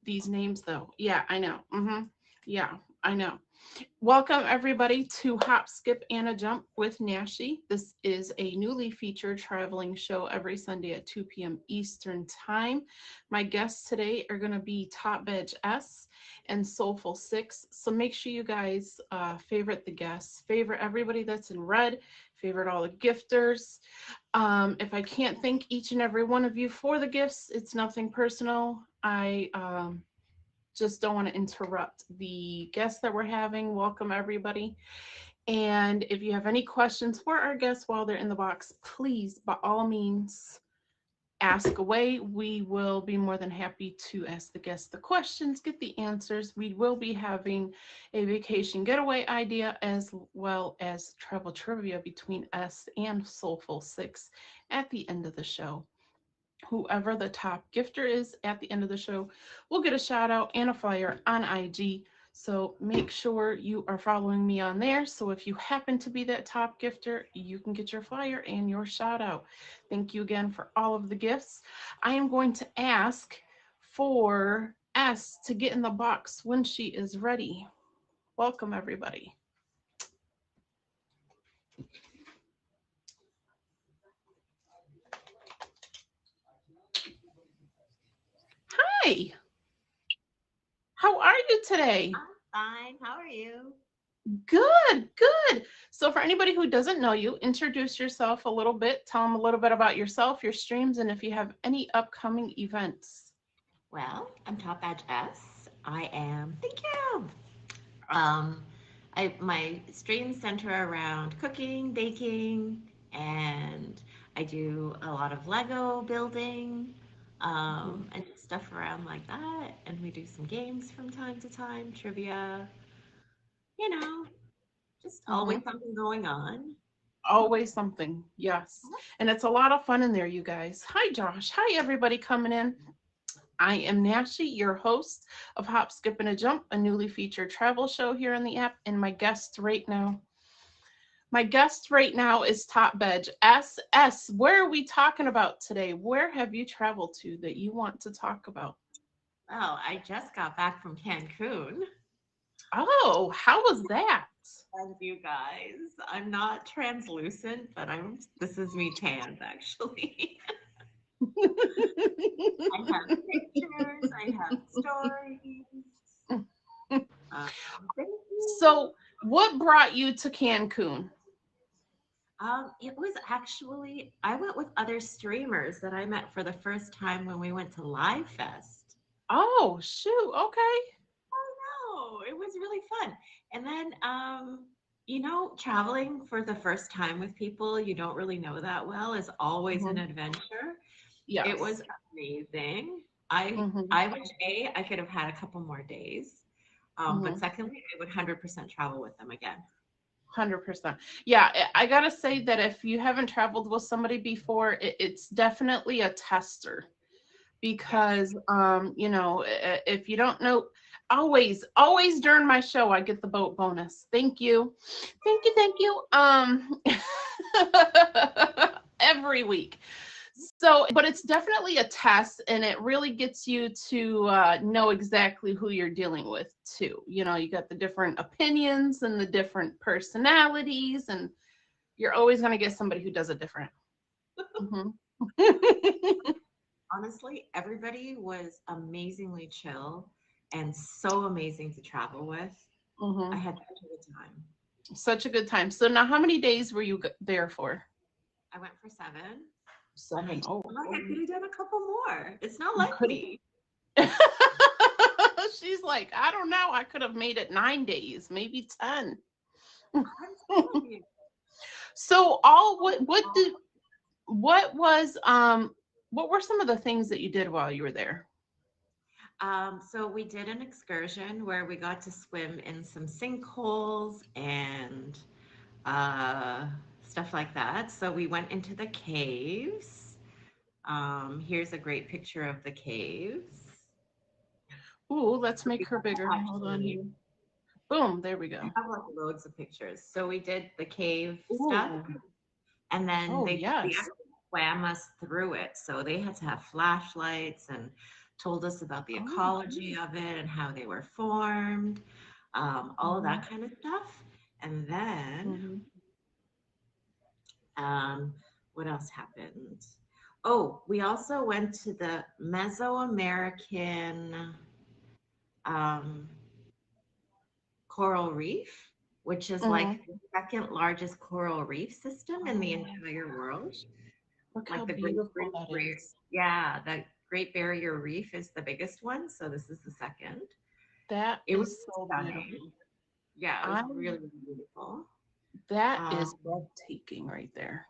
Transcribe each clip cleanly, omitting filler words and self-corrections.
these names though. Yeah, I know. Yeah, I know. Welcome everybody to Hop, Skip, and a Jump with Nashy. This is a newly featured traveling show every Sunday at 2 p.m. Eastern Time. My guests today are going to be Top Veg S and Soulful Six. So make sure you guys favorite the guests, favorite everybody that's in red, favorite all the gifters. If I can't thank each and every one of you for the gifts, it's nothing personal. I just don't want to interrupt the guests that we're having. Welcome, everybody. And if you have any questions for our guests while they're in the box, please, by all means, ask away. We will be more than happy to ask the guests the questions, get the answers. We will be having a vacation getaway idea as well as travel trivia between us and Soulful Six at the end of the show. Whoever the top gifter is at the end of the show will get a shout out and a flyer on IG. So make sure you are following me on there. So if you happen to be that top gifter, you can get your flyer and your shout out. Thank you again for all of the gifts. I am going to ask for S to get in the box when she is ready. Welcome, everybody. Hi, how are you today? I'm fine. How are you? Good, good. So for anybody who doesn't know you, introduce yourself a little bit. Tell them a little bit about yourself, your streams, and if you have any upcoming events. Well, I'm Top Badge S. I am. Thank you. Um, my streams center around cooking, baking, and I do a lot of Lego building, Mhm. and stuff around like that. And we do some games from time to time, trivia. You know, just always Mhm. something going on. Always something. Yes. And it's a lot of fun in there, you guys. Hi, Josh. Hi, everybody coming in. I am Nashy, your host of Hop, Skip, and a Jump, a newly featured travel show here on the app. And my guest right now is Top Veg SS. Where are we talking about today? Where have you traveled to that you want to talk about? Well, I just got back from Cancun. Oh, how was that? And you guys, I'm not translucent, but this is me tanned actually. I have pictures, I have stories. Um, thank you. So, what brought you to Cancun? It was actually, I went with other streamers that I met for the first time when we went to Live Fest. Oh, shoot. Okay. Oh no, it was really fun. And then, traveling for the first time with people you don't really know that well is always an Hmm. adventure. It was Yes. amazing. I Hmm. I wish I could have had a couple more days. But Hmm. secondly, I would 100% travel with them again. 100%. Yeah, I gotta say that if you haven't traveled with somebody before, it's definitely a tester Yes. because, if you don't know, always during my show, I get the boat bonus. Thank you. Thank you. Thank you. Every week. So, but it's definitely a test, and it really gets you to know exactly who you're dealing with, too. You know, you got the different opinions and the different personalities, and you're always going to get somebody who does it different. Hmm. Honestly, everybody was amazingly chill and so amazing to travel with. I Hmm. had such a good time. Such a good time. So, now how many days were you there for? I went for 7. I Seven. just Oh, feel like I okay. could have done a couple more. It's not You like could me. have. She's like, I don't know. I could have made it 9 days, maybe 10. I'm telling you. So, all what was what were some of the things that you did while you were there? So we did an excursion where we got to swim in some sinkholes and uh, stuff like that. So we went into the caves. Here's a great picture of the caves. Ooh, let's So make we her got to bigger. Hold on actually here. Boom, there we I go. have like loads of pictures. So we did the cave stuff, Ooh. and then Oh, they yes. actually swam us through it. So they had to have flashlights and told us about the Oh. ecology of it and how they were formed, all of Mm-hmm. that kind of stuff. And then, Mm-hmm. um, what else happened? Oh, we also went to the Mesoamerican um, coral reef, which is Mm-hmm. like the second largest coral reef system in the Oh, entire world. look how Like beautiful that is. yeah, the Great Barrier Reef is the biggest one, so this is the second. That It was is so stunning. beautiful. Yeah, it was I really, really beautiful. That Um, is breathtaking right there.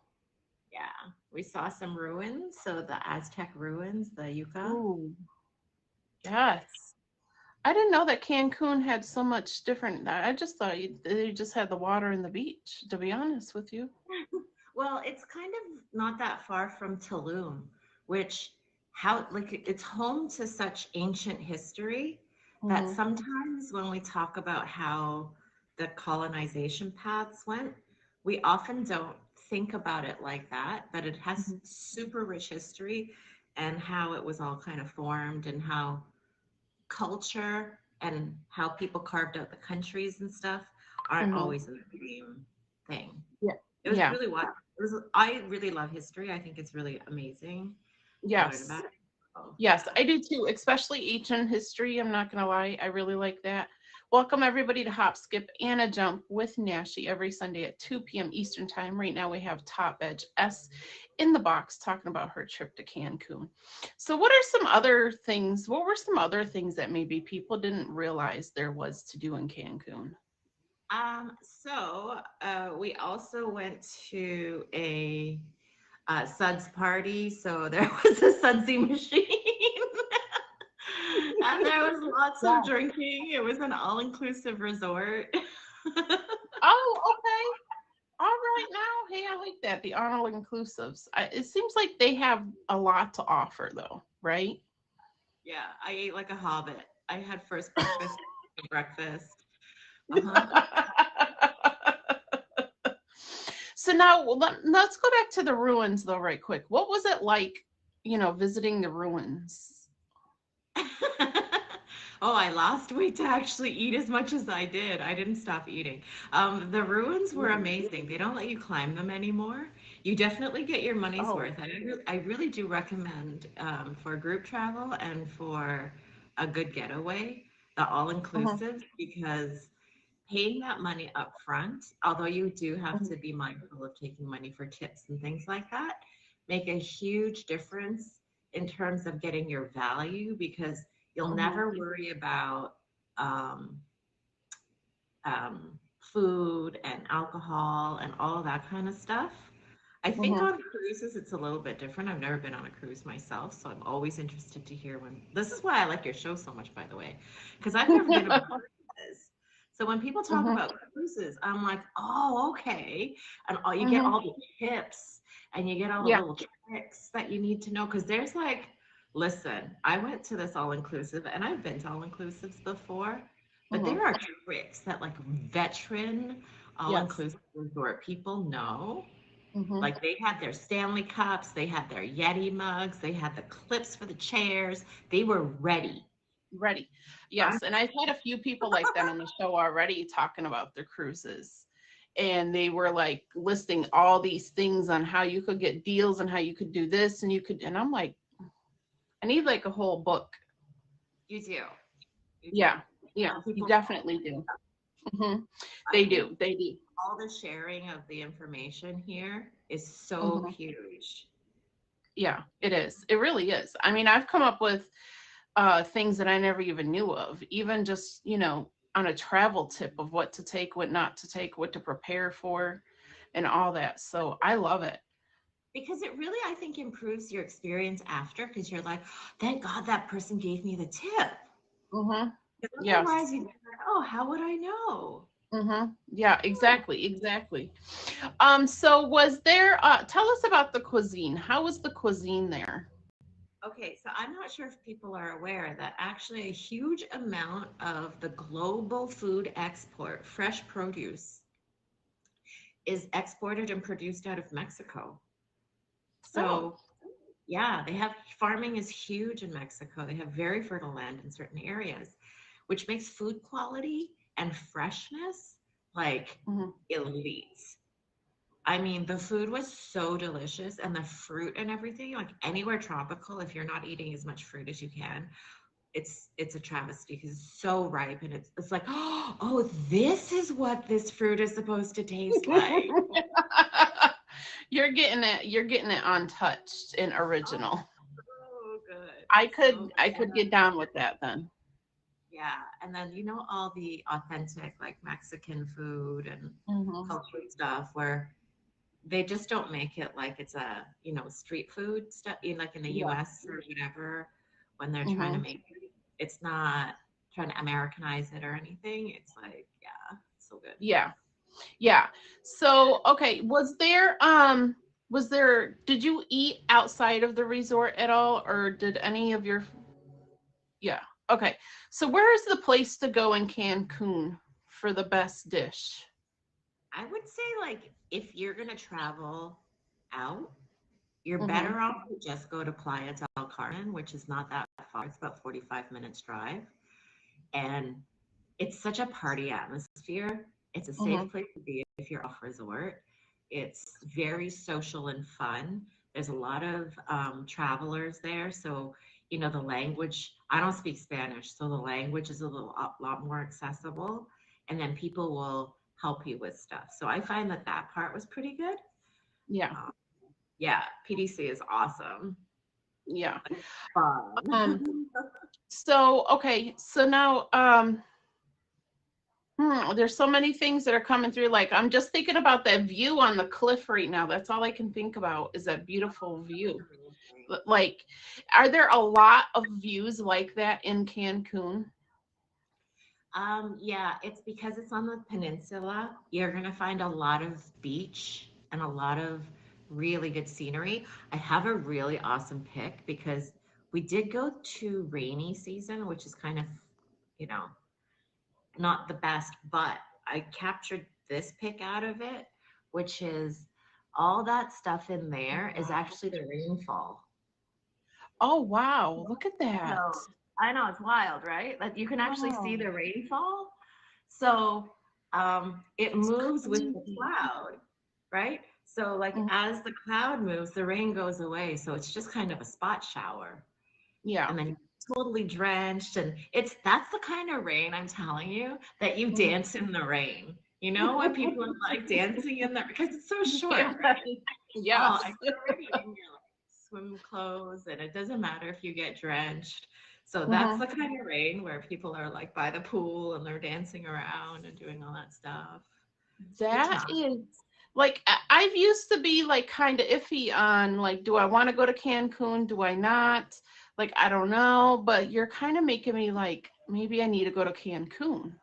yeah, we saw some ruins, so the Aztec ruins, the Yucca. Ooh, yes. I didn't know that Cancun had so much different. I just thought they just had the water and the beach, to be honest with you. Well, it's kind of not that far from Tulum, which how like it's home to such ancient history that Mm-hmm. sometimes when we talk about how the colonization paths went, we often don't think about it like that, but it has Mm-hmm. super rich history and how it was all kind of formed and how culture and how people carved out the countries and stuff aren't Mm-hmm. always in the same thing. Yeah. It was Yeah. really wild. It was. I really love history. I think it's really amazing to learn Yes. about it. Oh, Yes, yeah. I do too, especially ancient history. I'm not going to lie. I really like that. Welcome everybody to Hop, Skip, and a Jump with Nashy every Sunday at 2 p.m. Eastern Time. Right now we have Top Edge S in the box talking about her trip to Cancun. So what are some other things? What were some other things that maybe people didn't realize there was to do in Cancun? We also went to a suds party. So there was a sudsy machine. And there was lots of Yeah. drinking. It was an all-inclusive resort. Oh, okay. All right now. Hey, I like that. The all inclusives. It seems like they have a lot to offer though, right? Yeah, I ate like a hobbit. I had first breakfast, breakfast. Uh-huh. So now let's go back to the ruins though, right quick. What was it like, visiting the ruins? Oh, I lost weight to actually eat as much as I did. I didn't stop eating. The ruins were Ooh. amazing. They don't let you climb them anymore. You definitely get your money's Oh. worth. I really do recommend for group travel and for a good getaway, the Mhm, all-inclusive, because paying that money up front, although you do have mhm, to be mindful of taking money for tips and things like that, make a huge difference in terms of getting your value because you'll mhm, never worry about um, food and alcohol and all of that kind of stuff. I think mhm. on cruises it's a little bit different. I've never been on a cruise myself, so I'm always interested to hear when. This is why I like your show so much, by the way, because I've never been on cruises. So when people talk Mhm, about cruises, I'm like, oh, okay, and you get mhm. all the tips and you get all the Yeah. little tricks that you need to know because there's like, listen, I went to this all inclusive, and I've been to all inclusives before, but Mhm. there are tricks that like veteran all Yes. inclusive resort people know. Mhm. Like they had their Stanley cups, they had their Yeti mugs, they had the clips for the chairs. They were ready. Ready. I'm Yes, and I've had a few people like that on the show already talking about their cruises. And they were like listing all these things on how you could get deals and how you could do this and you could, and I'm like, I need like a whole book. You do. You do. Yeah. Yeah, And you people, definitely do. Hmm. I They think do. They do. all the sharing of the information here is so Hmm. huge. Yeah, it is. It really is. I mean, I've come up with things that I never even knew of, even just, on a travel tip of what to take, what not to take, what to prepare for, and all that. So I love it. Because it really, I think, improves your experience after because you're like, thank God that person gave me the tip. Hmm. Because Yes. otherwise you'd be like, oh, how would I know? Yeah, exactly. Exactly. So was there, tell us about the cuisine. How was the cuisine there? Okay, so I'm not sure if people are aware that actually a huge amount of the global food export, fresh produce, is exported and produced out of Mexico. Oh, So Yeah, they have farming is huge in Mexico. They have very fertile land in certain areas, which makes food quality and freshness like Hmm. elite. I mean, the food was so delicious and the fruit and everything, like anywhere tropical, if you're not eating as much fruit as you can, it's a travesty because it's so ripe and it's like, oh, this is what this fruit is supposed to taste like. You're getting it untouched and Oh, original. so good. I So could I good. could get down with that then. Yeah. And then, all the authentic, like Mexican food and Hmm. cultural stuff where they just don't make it like it's a, street food stuff, like in the Yeah. US or whatever, when they're trying to Hmm. make it, it's not trying to Americanize it or anything. It's like, yeah, so good. Yeah. Yeah. So, okay, did you eat outside of the resort at all, or did any of your, yeah. Okay. So where is the place to go in Cancun for the best dish? I would say, like, if you're going to travel out, you're Mm-hmm. better off to just go to Playa del Carmen, which is not that far. It's about 45 minutes drive. And it's such a party atmosphere. It's a Mm-hmm. safe place to be if you're off resort. It's very social and fun. There's a lot of travelers there. So, the language, I don't speak Spanish. So the language is a lot more accessible. And then people will help you with stuff. So I find that part was pretty good. Yeah. Um, yeah, PDC is awesome. Yeah. Um, Fun. so okay, so now there's so many things that are coming through. Like I'm just thinking about that view on the cliff right now. That's all I can think about is that beautiful view. Like, are there a lot of views like that in Cancun? Yeah, it's because it's on the peninsula. You're gonna find a lot of beach and a lot of really good scenery. I have a really awesome pick because we did go to rainy season, which is kind of, you know, not the best, but I captured this pick out of it, which is all that stuff in there is actually the rainfall. Oh wow, look at So that. I know it's wild, right? Like you can actually see Wow, the rainfall. So it it's moves with the crazy. cloud, right? So like Mhm. as the cloud moves, the rain goes away. So it's just kind of a spot shower. Yeah. And then you're totally drenched. And that's the kind of rain I'm telling you that you Mhm. dance in the rain. You know, when people are like dancing in the because it's so short, Yeah, right? Oh, yes. and you're already in your like swim clothes, and it doesn't matter if you get drenched. So that's Mhm. the kind of rain where people are like by the pool and they're dancing around and doing all that stuff. Good That time. is like I've used to be like kind of iffy on like, do I want to go to Cancun? Do I not? Like, I don't know, but you're kind of making me like maybe I need to go to Cancun.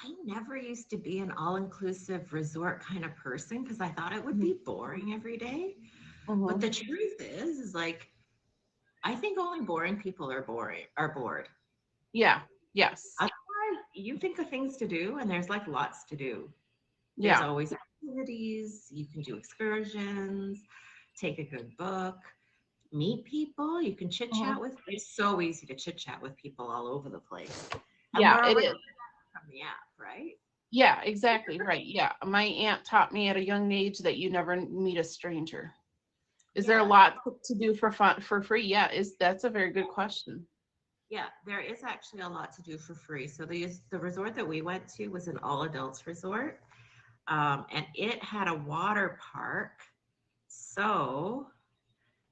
I never used to be an all-inclusive resort kind of person because I thought it would Mhm. be boring every day. But Mhm. the truth is like I think only boring people are bored. Yeah. Yes. Otherwise, you think of things to do, and there's like lots to do. There's Yeah. always activities. You can do excursions, take a good book, meet people. You can chit Mhm. chat with. It's so easy to chit chat with people all over the place, and Yeah, we're it already is. from the app, right? Yeah, exactly. Right. Yeah. My aunt taught me at a young age that you never meet a stranger. Is there a Yeah, lot to do for fun for free? Yeah, is that's a very good question. yeah. There is actually a lot to do for free. So the resort that we went to was an all adults resort, and it had a water park. So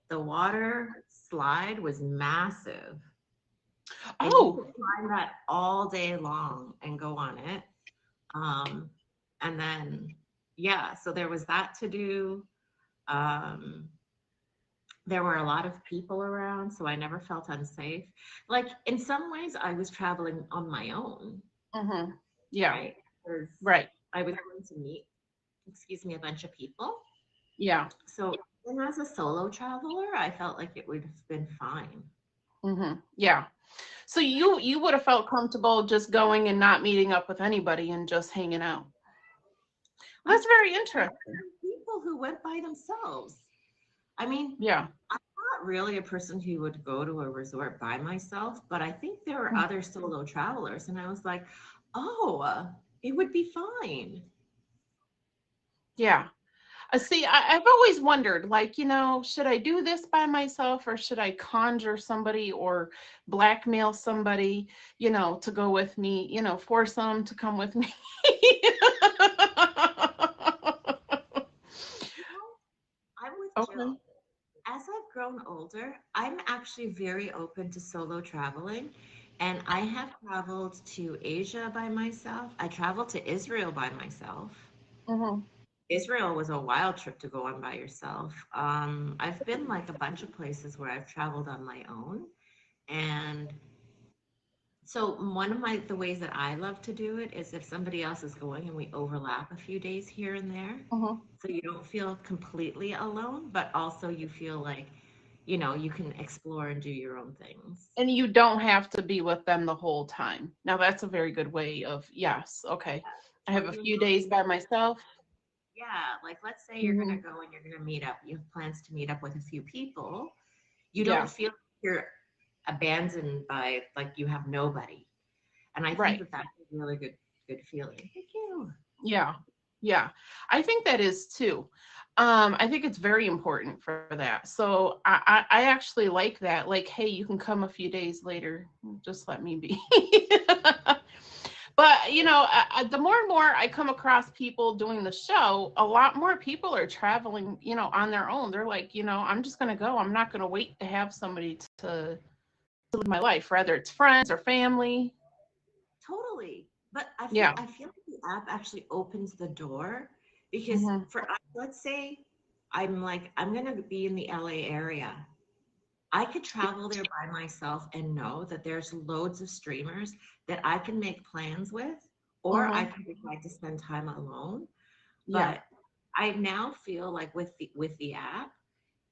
the water slide was massive, and you Oh, could climb that all day long and go on it. Um, and then, yeah, so there was that to do. Um, there were a lot of people around, so I never felt unsafe. Like, in some ways, I was traveling on my own, mm-hmm. Yeah, right? Because right. I was going to meet, excuse me, a bunch of people. Yeah. So, and as a solo traveler, I felt like it would have been fine. Mm-hmm. Yeah. So you would have felt comfortable just going and not meeting up with anybody and just hanging out. Well, I that's very met interesting. people who went by themselves. I mean, Yeah. I not really a person who would go to a resort by myself, but I think there were other solo travelers, and I was like, oh, it would be fine. Yeah. See, I've always wondered, like, should I do this by myself or should I conjure somebody or blackmail somebody, to go with me, force them to come with me? You know, I'm with Okay. Jill. As I've grown older, I'm actually very open to solo traveling. And I have traveled to Asia by myself. I traveled to Israel by myself. Hmm. Israel was a wild trip to go on by yourself. I've been like a bunch of places where I've traveled on my own. And so one of the ways that I love to do it is if somebody else is going and we overlap a few days here and there. Hmm. So you don't feel completely alone, but also you feel like, you can explore and do your own things. And you don't have to be with them the whole time. Now, that's a very good way of, yes, okay. I So have a you few know, days by myself. yeah, like let's say you're gonna Hmm. go and you're gonna meet up. You have plans to meet up with a few people. You don't Yeah, feel like you're abandoned by like you have nobody. And I think right. that that's a really good feeling. Thank you. Yeah. Yeah. I think that is too. I think it's very important for that. So I actually like that. Like, hey, you can come a few days later. Just let me be. But the more and more I come across people doing the show, a lot more people are traveling, on their own. They're like, I'm just gonna go. I'm not gonna wait to have somebody to live my life. Whether it's friends or family. Totally. But Yeah. I feel like the app actually opens the door because Hmm. for us, let's say I'm gonna be in the LA area. I could travel there by myself and know that there's loads of streamers that I can make plans with, or I Hmm. can decide to spend time alone. Yeah. But I now feel like with the app,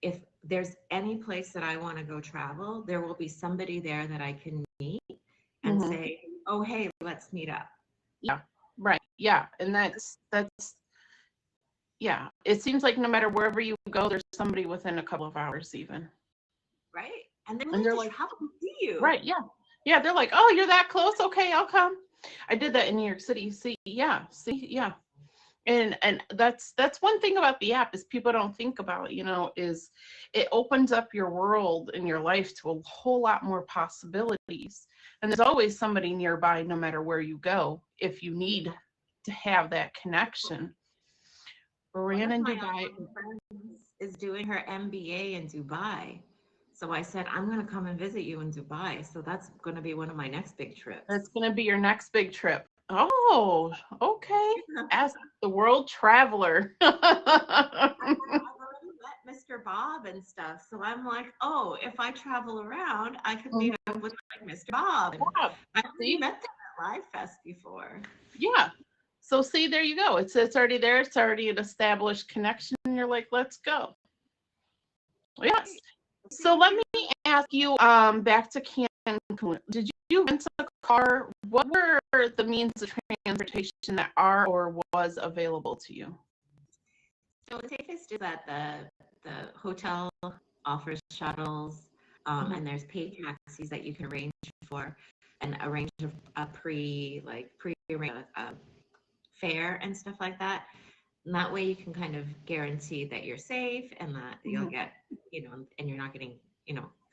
if there's any place that I want to go travel, there will be somebody there that I can meet and Hmm. say, "Oh, hey, let's meet up." Yeah. Right. Yeah. And that's yeah. It seems like no matter wherever you go, there's somebody within a couple of hours even. Right? And they're And willing they're to like, travel to see you. right, yeah. Yeah, they're like, oh, you're that close? Okay, I'll come. I did that in New York City. See, yeah. And that's one thing about the app is people don't think about, is it opens up your world and your life to a whole lot more possibilities. And there's always somebody nearby no matter where you go if you need to have that connection. One Ran of in my Dubai. friends is doing her MBA in Dubai. So I said, I'm going to come and visit you in Dubai. So that's going to be one of my next big That's trips. going to be your next big trip. Oh, okay. As the world traveler. I've already met Mr. Bob and stuff. So I'm like, oh, if I travel around, I could meet up with like Mr. Bob. And Yeah. I've already See? met them at Live Fest before. Yeah. So see, there you go. It's already there. It's already an established connection. And you're like, let's go. Yes. Right. It's So super let me cute. ask you, back to Cancun. Did you rent a car? What were the means of transportation that are or was available to you? So the safest is that the hotel offers shuttles, Mhm. and there's paid taxis that you can arrange for, and arrange a pre-arranged fare and stuff like that. And that way you can kind of guarantee that you're safe and that you'll Mhm. get, and you're not getting,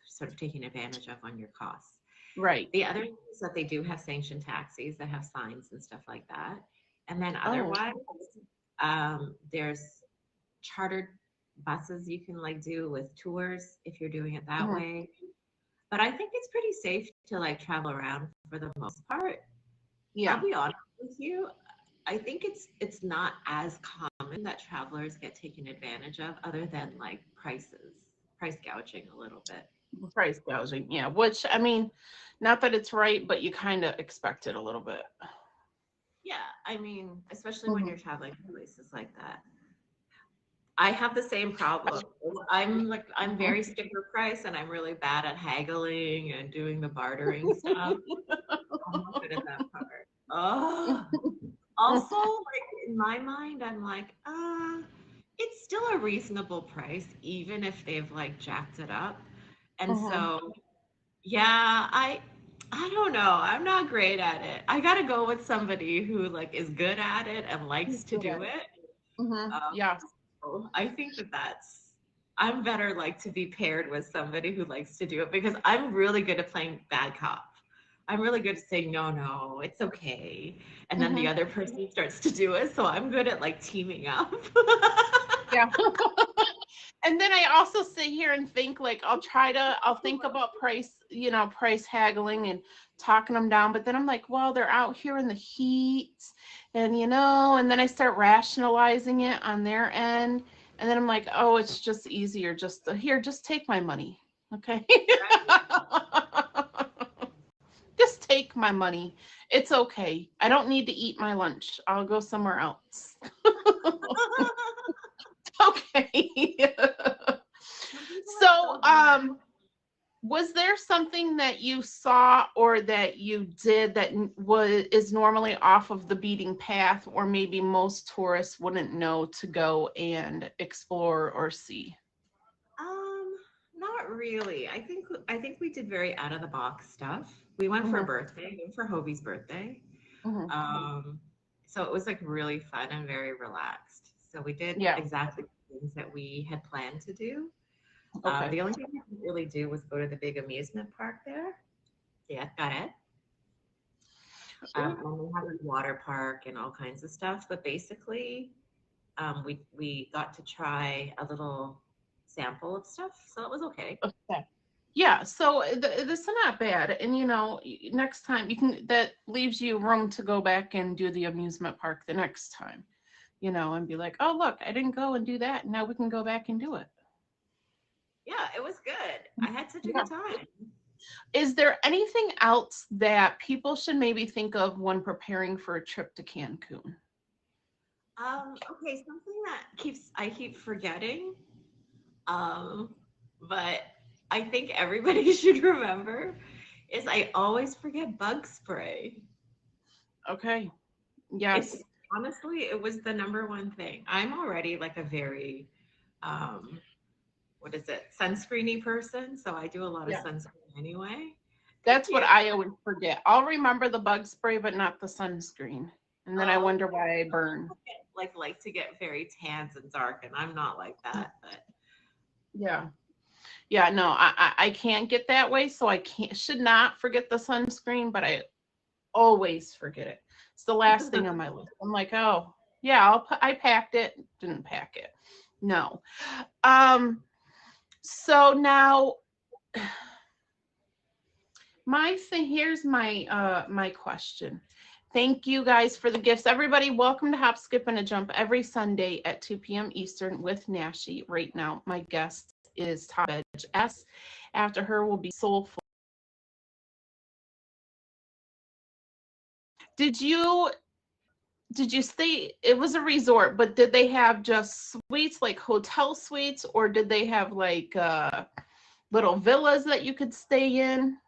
sort of taken advantage of on your costs. Right. The other thing is that they do have sanctioned taxis that have signs and stuff like that. And then Oh. otherwise, there's chartered buses you can like do with tours if you're doing it that Mhm. way. But I think it's pretty safe to like travel around for the most part. I'll Yeah. be honest with you. I think it's not as common that travelers get taken advantage of other than like price gouging a little bit. Price gouging. Yeah. Which, I mean, not that it's right, but you kind of expect it a little bit. Yeah, I mean, especially when Mhm. you're traveling to places like that. I have the same problem. I'm Mhm. very sticker price and I'm really bad at haggling and doing the bartering stuff. I'm not good at that part. Oh. Also, like in my mind, I'm like, it's still a reasonable price, even if they've like jacked it up. And Mm-hmm. so, yeah, I don't know. I'm not great at it. I gotta go with somebody who like is good at it and likes to Good do at it. it. Mm-hmm. Um, Yeah. so I think that I'm better like to be paired with somebody who likes to do it because I'm really good at playing bad cop. I'm really good at saying no, no, it's okay, and then the Mm-hmm. other person starts to do it. So I'm good at like teaming up. Yeah. And then I also sit here and think like I'll think about price, price haggling and talking them down, but then I'm like, well, they're out here in the heat and and then I start rationalizing it on their end. And then I'm like, oh, it's just easier just to, here, just take my money. Okay. Right. Just take my money. It's okay. I don't need to eat my lunch. I'll go somewhere else. Okay. Some people are So, so good. was there something that you saw or that you did that was is normally off of the beating path, or maybe most tourists wouldn't know to go and explore or see? Um, Not really. I think we did very out of the box stuff. We went for a Hmm. birthday, we went for Hobie's birthday. Hmm. Um, so it was like really fun and very relaxed. So we did Yeah. exactly the things that we had planned to do. Okay. The only thing we didn't really do was go to the big amusement park there. Yeah, got it. Ooh, And we have a water park and all kinds of stuff. But basically, we got to try a little sample of stuff, so it was okay. okay. Yeah. So this is not bad, and next time that leaves you room to go back and do the amusement park the next time. And be like, oh, look, I didn't go and do that. Now we can go back and do it. Yeah, it was good. I had such a Yeah. good time. Is there anything else that people should maybe think of when preparing for a trip to Cancun? Okay, something that keeps I keep forgetting, um, but I think everybody should remember is I always forget bug spray. Okay. It's Yes. honestly, it was the number one thing. I'm already like a very, um, what is it, sunscreeny person, so I do a lot of Yeah. sunscreen anyway. That's what Yeah. I always forget. I'll remember the bug spray, but not the sunscreen. And then I Oh, wonder why I burn. like to get very tans and dark, and I'm not like that, but Yeah. Yeah. No, I can't get that way. So I should not forget the sunscreen, but I always forget it. It's the last thing on my list. I'm like, oh, yeah, I packed it, didn't pack it. No. Um, so now my thing here's my question. Thank you guys for the gifts. Everybody, welcome to Hop, Skip, and a Jump every Sunday at 2 p.m. Eastern with Nashy. Right now, my guest is Top Edge S. After her will be Soulful. Did you stay, it was a resort, but did they have just suites like hotel suites, or did they have like little villas that you could stay in?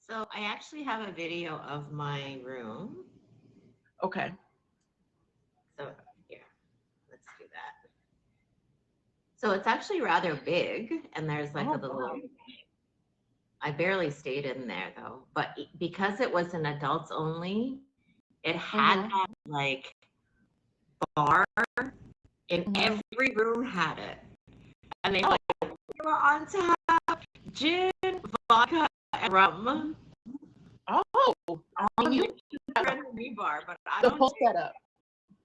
so I actually have a video of my room. Okay. So here, let's do that. So it's actually rather big, and there's like a Oh little. wow. I barely stayed in there though, but because it was an adults only, it had Mm-hmm. that like bar in Mm-hmm. every room had it, and they Oh, were on tap, gin, vodka, and rum. oh, I All mean, you mixed have in a wee bar, but I the don't whole take setup.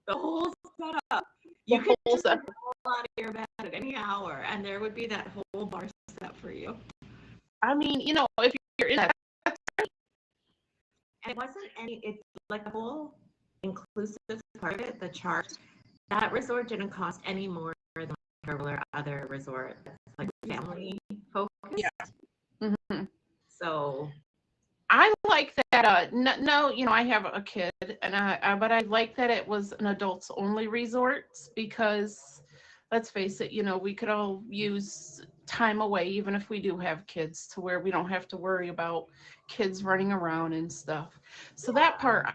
the whole setup. The You could whole just setup. roll out of your bed at any hour, and there would be that whole bar set for you. I mean, if you're in that, And it wasn't any. It's like the whole inclusive part of it, the charge. That resort didn't cost any more than like a regular other resort that's like family yeah. focused. Hmm. So I like that. No, no, I have a kid, and but I like that it was an adults only resort because, let's face it, we could all use time away, even if we do have kids, to where we don't have to worry about kids running around and stuff. So that yeah. part,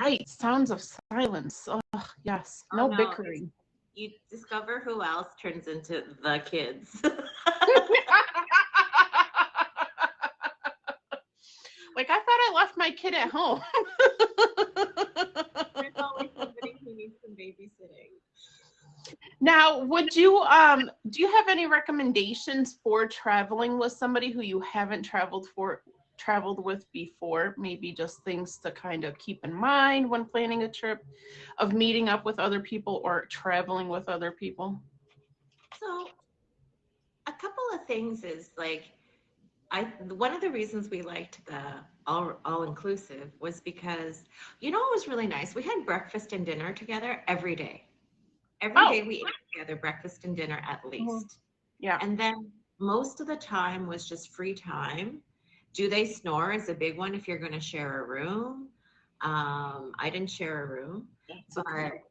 right? Sounds of silence. Oh, yes. Oh No no, bickering. you discover who else turns into the kids. Like, I thought I left my kid at home. There's always somebody who needs some babysitting. Now, would you do you have any recommendations for traveling with somebody who you haven't traveled with before? Maybe just things to kind of keep in mind when planning a trip, of meeting up with other people or traveling with other people? So a couple of things is like I one of the reasons we liked the all inclusive was because it was really nice. We had breakfast and dinner together every day. Every Oh, day we ate together breakfast and dinner at mhm. least. Yeah. And then most of the time was just free time. Do they snore is a big one if you're going to share a room. I didn't share a room, That's but okay.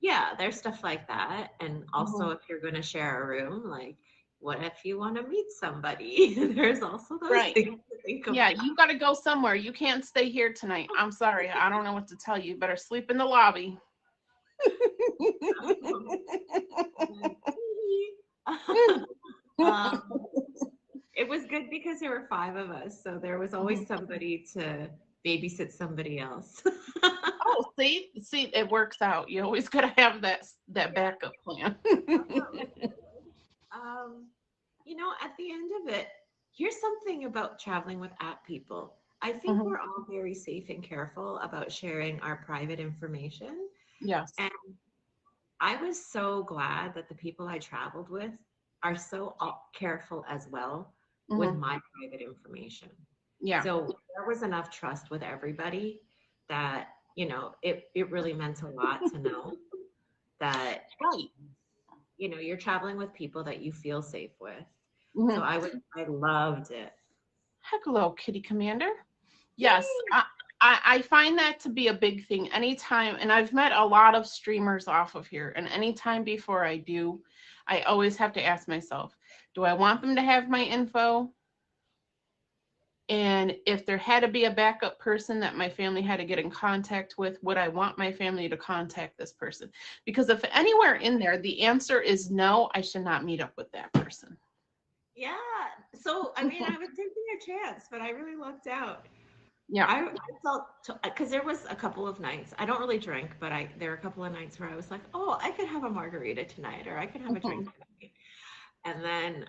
yeah, there's stuff like that. And also, Mhm. if you're going to share a room, like, what if you want to meet somebody? There's also those Right. things to think Yeah, about. you got to go somewhere. You can't stay here tonight. I'm sorry. I don't know what to tell you. You better sleep in the lobby. um, it was good because there were five of us, so there was always Mhm. somebody to babysit somebody else. Oh, see, it works out. You always got to have that Yeah, backup plan. absolutely. Um, at the end of it, here's something about traveling with app people. I think Mhm. we're all very safe and careful about sharing our private information. Yes. And I was so glad that the people I traveled with are so careful as well with Mhm. my private information. Yeah. So there was enough trust with everybody that, it really meant a lot to know that, Right. you're traveling with people that you feel safe with. So Mhm. I loved it. Hello, Kitty Commander. Yes, Yay! I find that to be a big thing. Anytime, and I've met a lot of streamers off of here, and anytime before I do, I always have to ask myself, do I want them to have my info? And if there had to be a backup person that my family had to get in contact with, would I want my family to contact this person? Because if anywhere in there the answer is no, I should not meet up with that person. Yeah. So, I mean, I was taking a chance, but I really lucked out. Yeah. I felt because there was a couple of nights. I don't really drink, but there were a couple of nights where I was like, oh, I could have a margarita tonight, or I could have a drink Mhm. tonight. And then,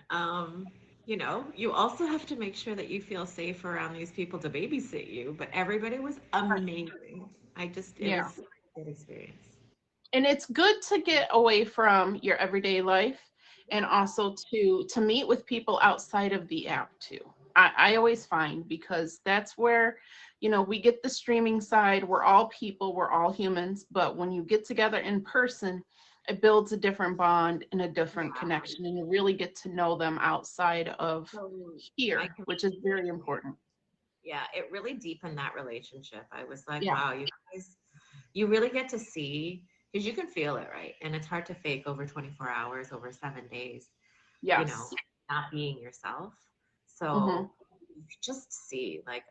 you also have to make sure that you feel safe around these people to babysit you. But everybody was amazing. It Yeah. was a good experience. And it's good to get away from your everyday life and Yeah. also to meet with people outside of the app too. I always find, because that's where we get the streaming side. We're all people, we're all humans, but when you get together in person, it builds a different bond and a different Yeah. connection, and you really get to know them outside of So I here, which is completely very agree. important. Yeah, it really deepened that relationship. I was like, Yeah. wow, you guys, you really get to see, because you can feel it, right? And it's hard to fake over 24 hours, over 7 days, you know, Yes. not being yourself. Hmm. So you just see, like,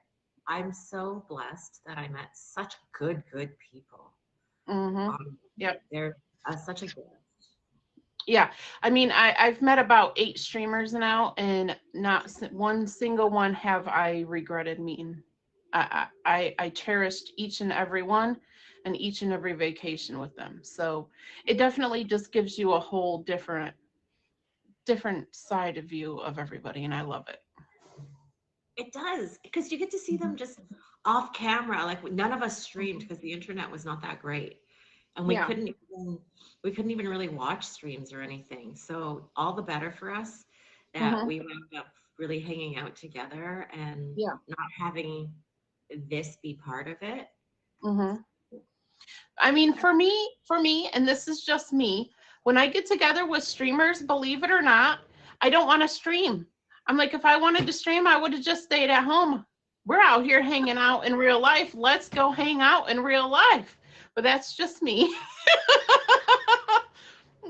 I'm so blessed that I met such good people. Hmm. Um, Yep. they're such a gift. Yeah, I mean, I've met about 8 streamers now, and not one single one have I regretted meeting. I cherished each and every one, and each and every vacation with them. So it definitely just gives you a whole different side of view of everybody, and I love it. It does, because you get to see Mhm. them just off camera. Like none of us streamed Mhm. because the internet was not that great. And Yeah. we couldn't even really watch streams or anything. So all the better for us that Hmm. we wound up really hanging out together and Yeah. not having this be part of it. Hmm. I mean, for me, and this is just me, when I get together with streamers, believe it or not, I don't want to stream. I'm like, if I wanted to stream, I would have just stayed at home. We're out here hanging out in real life. Let's go hang out in real life. But that's just me.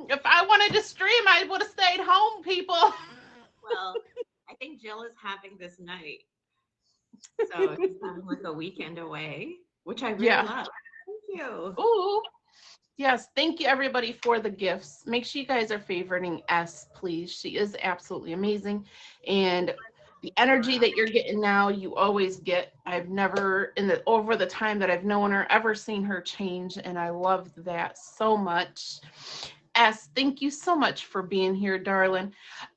If I wanted to stream, I would have stayed home, people. Well, I think Jill is having this night. So she's having like a weekend away, which I really Yeah. love. Thank you. Ooh. Yes, thank you everybody for the gifts. Make sure you guys are favoriting S, please. She is absolutely amazing. And the energy that you're getting now, you always get. I've never, in the over the time that I've known her, ever seen her change, and I love that so much. S, thank you so much for being here, darling.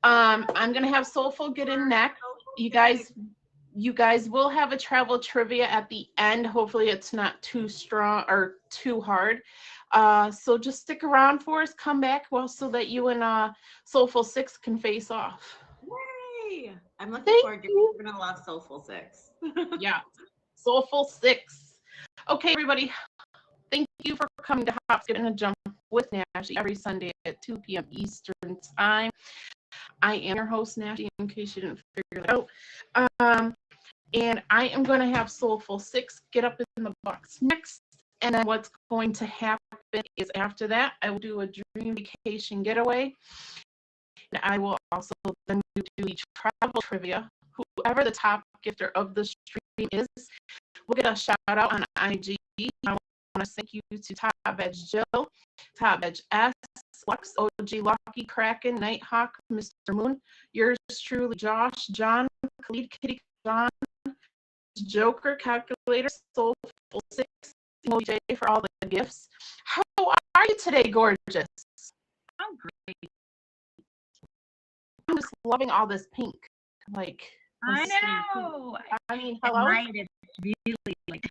I'm gonna have Soulful get in next. You guys will have a travel trivia at the end. Hopefully it's not too strong or too hard. So just stick around for us, come back, well, so that you and Soulful Six can face off. Yay! I'm looking Thank forward to it. you. You're gonna love Soulful Six. Yeah, Soulful Six. Okay, everybody, thank you for coming to Hop, Skip, and a Jump with Nashy every Sunday at 2 p.m. Eastern Time. I am your host, Nashy, in case you didn't figure it out. And I am going to have Soulful Six get up in the box next. And then what's going to happen is after that, I will do a dream vacation getaway. And I will also then do each travel trivia. Whoever the top gifter of the stream is, will get a shout out on IG. I want to thank you to Top Edge Jill, Top Edge S, Lux, OG, Lucky, Kraken, Nighthawk, Mr. Moon, yours truly, Josh, John, Khalid, Kitty, John, Joker, Calculator, Soulful Six, Emoji for all the gifts. How are you today, gorgeous? I'm great. I'm just loving all this pink. Like, I know. I mean, At hello? night, it's really like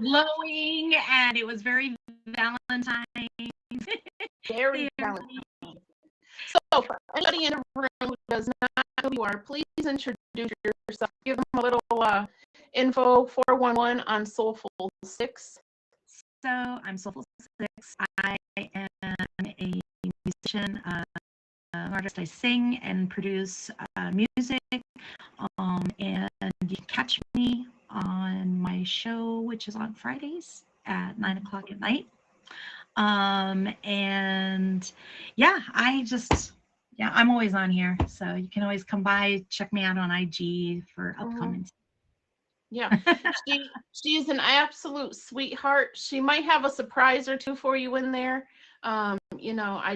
glowing, and it was very Valentine's. Very Valentine. So, for anybody in the room who does not know who you are, please introduce yourself. Give them a little info, 411 on Soulful Six. So I'm Soulful Six. I am a musician, an artist. I sing and produce music, and you can catch me on my show, which is on Fridays at 9 o'clock at night. And yeah, I'm always on here, so you can always come by, check me out on IG for upcoming. Yeah, she is an absolute sweetheart. She might have a surprise or two for you in there. I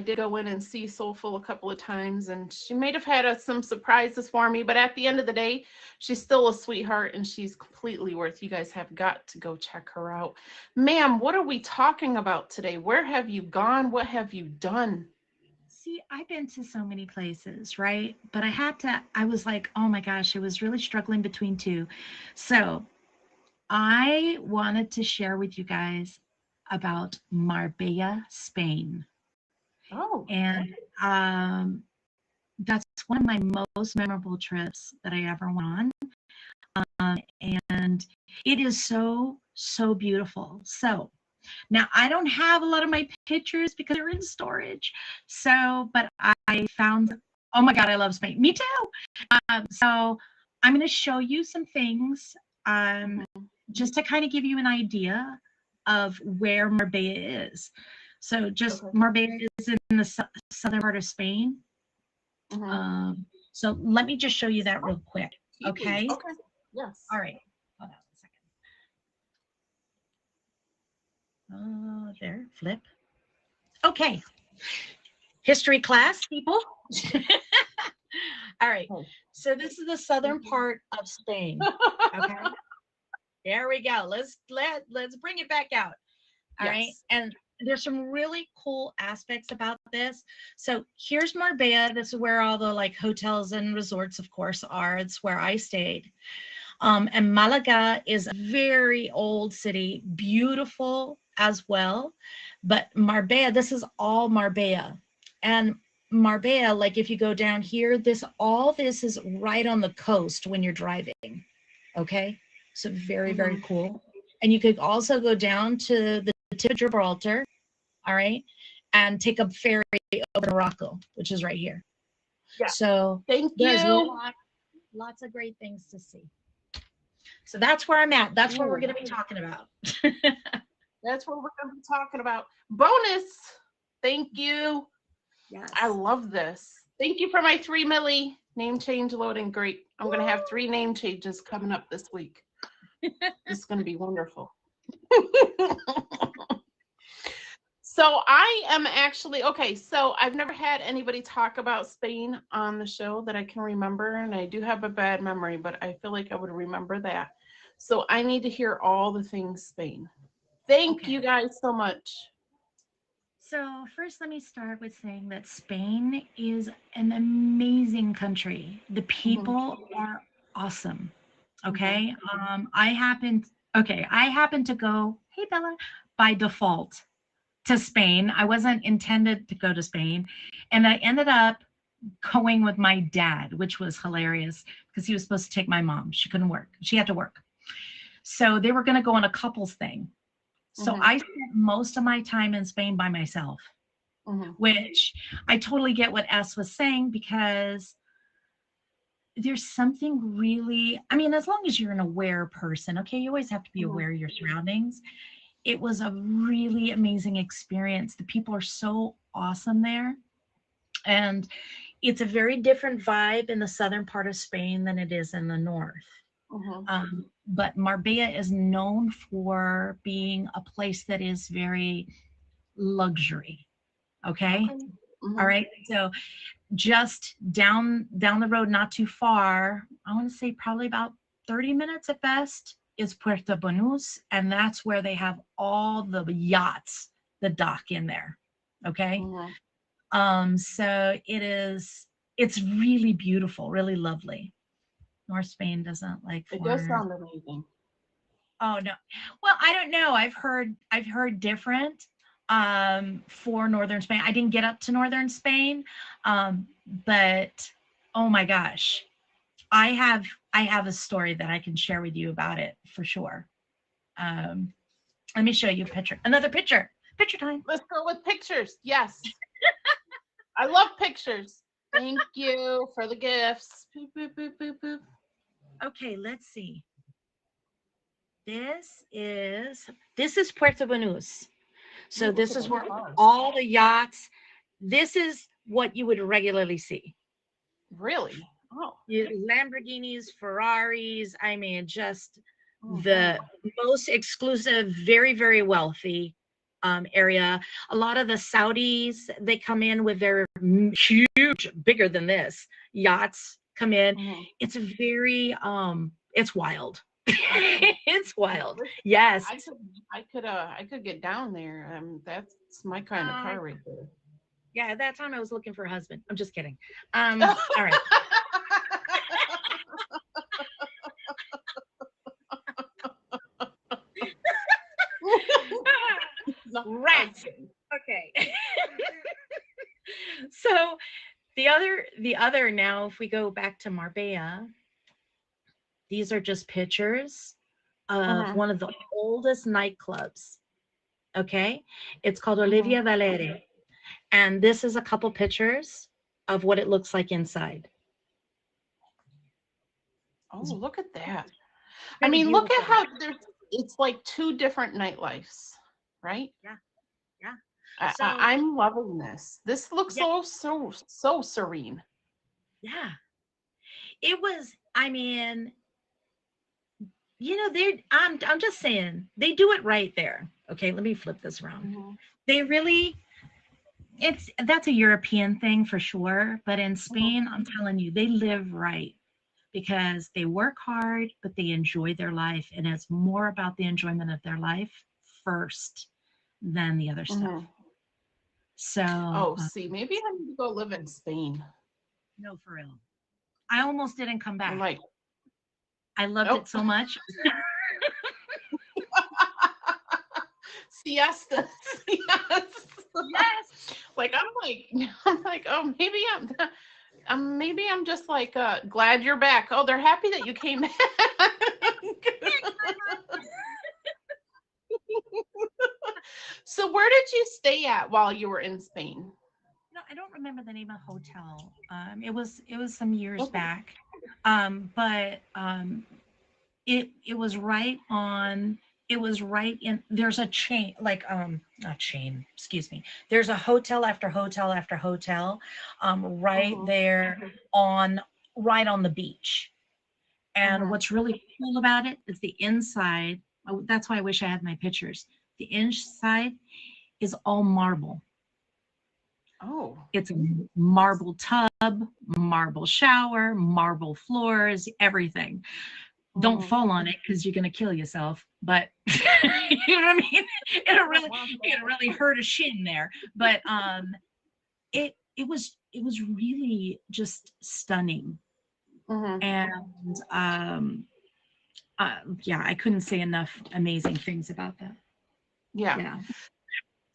did go in and see Soulful a couple of times, and she might have had some surprises for me, but at the end of the day, she's still a sweetheart, and she's completely worth. You guys have got to go check her out. Ma'am, what are we talking about today? Where have you gone? What have you done? See, I've been to so many places, right? But I was like, oh my gosh, I was really struggling between two. So I wanted to share with you guys about Marbella, Spain. Oh, And that's one of my most memorable trips that I ever went on. And it is so, so beautiful. So now I don't have a lot of my pictures because they're in storage. So, but I found, oh my God, I love Spain. Me too. So I'm going to show you some things just to kind of give you an idea of where Marbella is. So just okay. Marbella is in the southern part of Spain. Mhm. So let me just show you that real quick. Okay. Okay. Yes. All right. Hold on a second. There, flip. Okay. History class, people. All right. So this is the southern part of Spain. Okay. There we go. Let's bring it back out. All right. And there's some really cool aspects about this. So here's Marbella. This is where all the like hotels and resorts, of course, are. It's where I stayed. And Malaga is a very old city, beautiful as well. But Marbella, this is all Marbella. And Marbella, like if you go down here, all this is right on the coast when you're driving. Okay. So very, very cool. And you could also go down to the tip of Gibraltar, all right, and take a ferry over to Morocco, which is right here. Yeah. So thank there's you. Lots of great things to see. So that's where I'm at. That's what we're going to be talking about. That's what we're going to be talking about. Bonus. Thank you. Yes. I love this. Thank you for my 3 milli name change loading. Great. I'm going to have 3 name changes coming up this week. It's going to be wonderful. So I am actually okay. So I've never had anybody talk about Spain on the show that I can remember, and I do have a bad memory, but I feel like I would remember that. So I need to hear all the things Spain. Thank you Okay. guys so much. So first, let me start with saying that Spain is an amazing country. The Hmm. people are awesome. Hmm. Okay. I happened to go, hey Bella, by default to Spain. I wasn't intended to go to Spain. And I ended up going with my dad, which was hilarious because he was supposed to take my mom. She couldn't work. She had to work. So they were going to go on a couples thing. So Hmm. I spent most of my time in Spain by myself, Hmm. which I totally get what S was saying because there's something really, I mean, as long as you're an aware person, okay, you always have to be Hmm. aware of your surroundings. It was a really amazing experience. The people are so awesome there. And it's a very different vibe in the southern part of Spain than it is in the north. Hmm. But Marbella is known for being a place that is very luxury. Okay. Okay. All Hmm. right. So just down the road, not too far, I want to say probably about 30 minutes at best, is Puerto Banús, and that's where they have all the yachts that dock in there. Okay. Hmm. So it's really beautiful, really lovely. North Spain doesn't like It does foreigners. sound amazing. Oh no. Well, I don't know. I've heard different for northern Spain. I didn't get up to northern Spain. But oh my gosh. I have I have a story that I can share with you about it for sure. Um Let me show you a picture. Another picture. Picture time. Let's go with pictures. Yes. I love pictures. Thank you for the gifts. Boop, boop, boop, boop, boop. Okay, let's see. This is this is Puerto Banús. So Ooh, look this at is those where cars. all the yachts, this is what you would regularly see. Really? Oh. Lamborghinis, Ferraris, I mean, just the Hmm. most exclusive, very, very wealthy area. A lot of the Saudis, they come in with their huge, bigger than this, yachts come in. Hmm. It's wild. Okay. It's wild. Listen, Yes. I could get down there. That's my kind of Uh, car right there. yeah, at that time I was looking for a husband. I'm just kidding. All right. No, I was Rats. kidding. Okay. So the other now, if we go back to Marbella, these are just pictures of Mhm, one of the oldest nightclubs. Okay, it's called mhm. Olivia Valere, and this is a couple pictures of what it looks like inside. Oh, It's look at that. I really mean, look at beautiful. how it's like two different nightlives, right? Yeah, yeah. I, So I'm loving this. This looks yeah, so serene. yeah. It was. I mean, I'm just saying they do it right there. Okay, let me flip this around. Mhm, They really that's a European thing for sure. But in mhm, Spain, I'm telling you, they live right because they work hard, but they enjoy their life. And it's more about the enjoyment of their life first than the other stuff. mhm. So, Oh, see, maybe I need to go live in Spain. no, for real. I almost didn't come I'm back. like, I loved nope. it so much. Siesta, siesta. Yes. Like I'm like, oh, maybe I'm just like, glad you're back. Oh, they're happy that you came back. So where did you stay at while you were in Spain? No, I don't remember the name of the hotel. It was some years Okay. back. But it was right on it was right in there's a chain like not chain, excuse me. There's a hotel after hotel after hotel right Mhm, there on right on the beach. And mhm, what's really cool about it is the inside. Oh, that's why I wish I had my pictures. The inside, is all marble. Oh. It's a marble tub, marble shower, marble floors, everything. Don't fall on it because you're going to kill yourself. But you know what I mean? It'll really hurt a shin there. But it was really just stunning. And yeah, I couldn't say enough amazing things about that. Yeah.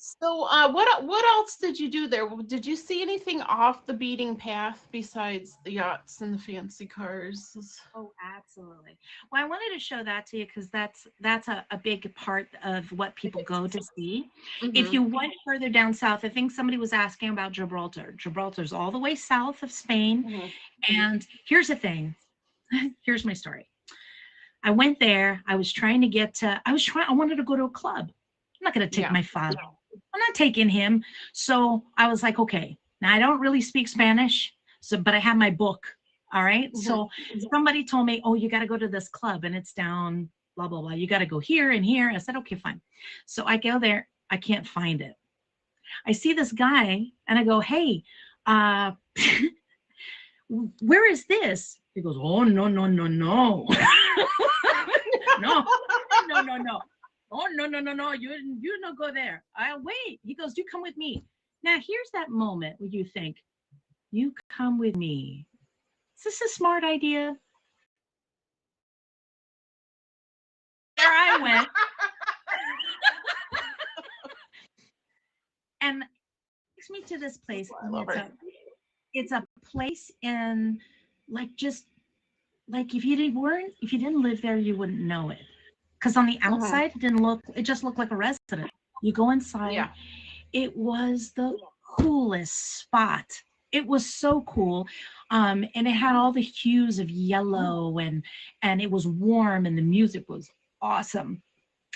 So what else did you do there? Did you see anything off the beaten path besides the yachts and the fancy cars? Oh, absolutely. Well, I wanted to show that to you because that's a big part of what people go to see. If you went further down south, I think somebody was asking about Gibraltar. Gibraltar's all the way south of Spain. And here's the thing. Here's my story. I went there. I was trying to get to, I wanted to go to a club. I'm not going to take my father. I'm not taking him. So I was like, okay, now I don't really speak Spanish, but I have my book. All right. So somebody told me, oh, you got to go to this club and it's down, blah, blah, blah. You got to go here and here. I said, okay, fine. So I go there. I can't find it. I see this guy and I go, hey, where is this? He goes, oh, no, no, no, no. No. Oh, no, no, no, no. You don't go there. I'll wait. He goes, you come with me. Now, here's that moment where you think, you come with me. Is this a smart idea? There I went. And takes me to this place. It's a place in if you didn't live there, you wouldn't know it. Because on the outside, it just looked like a residence. You go inside, it was the coolest spot. It was so cool. And it had all the hues of yellow and it was warm and the music was awesome.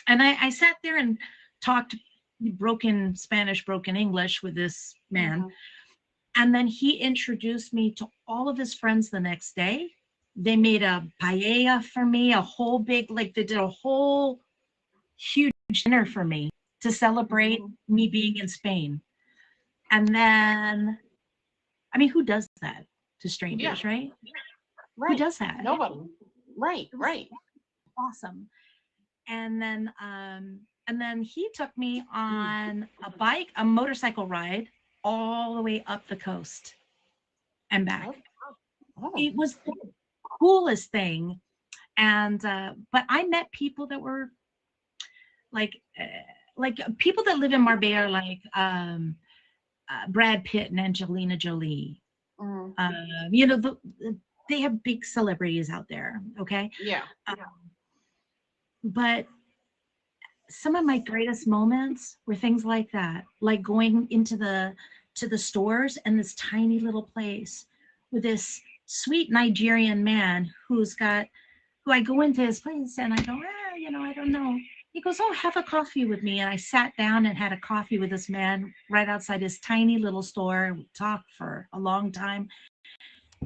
And I sat there and talked broken Spanish, broken English with this man. And then he introduced me to all of his friends the next day. They made a paella for me, a whole big, they did a whole huge dinner for me to celebrate me being in Spain. And then, I mean, who does that to strangers, right? Who does that? Nobody. Right. Awesome. And then he took me on a motorcycle ride all the way up the coast and back. It was the coolest thing. And but I met people that were like people that live in Marbella, like Brad Pitt and Angelina Jolie. They have big celebrities out there. Okay. But some of my greatest moments were things like that, like going into the stores and this tiny little place with this sweet Nigerian man who I go into his place and I go, I don't know. He goes, oh, have a coffee with me. And I sat down and had a coffee with this man right outside his tiny little store. We talked for a long time.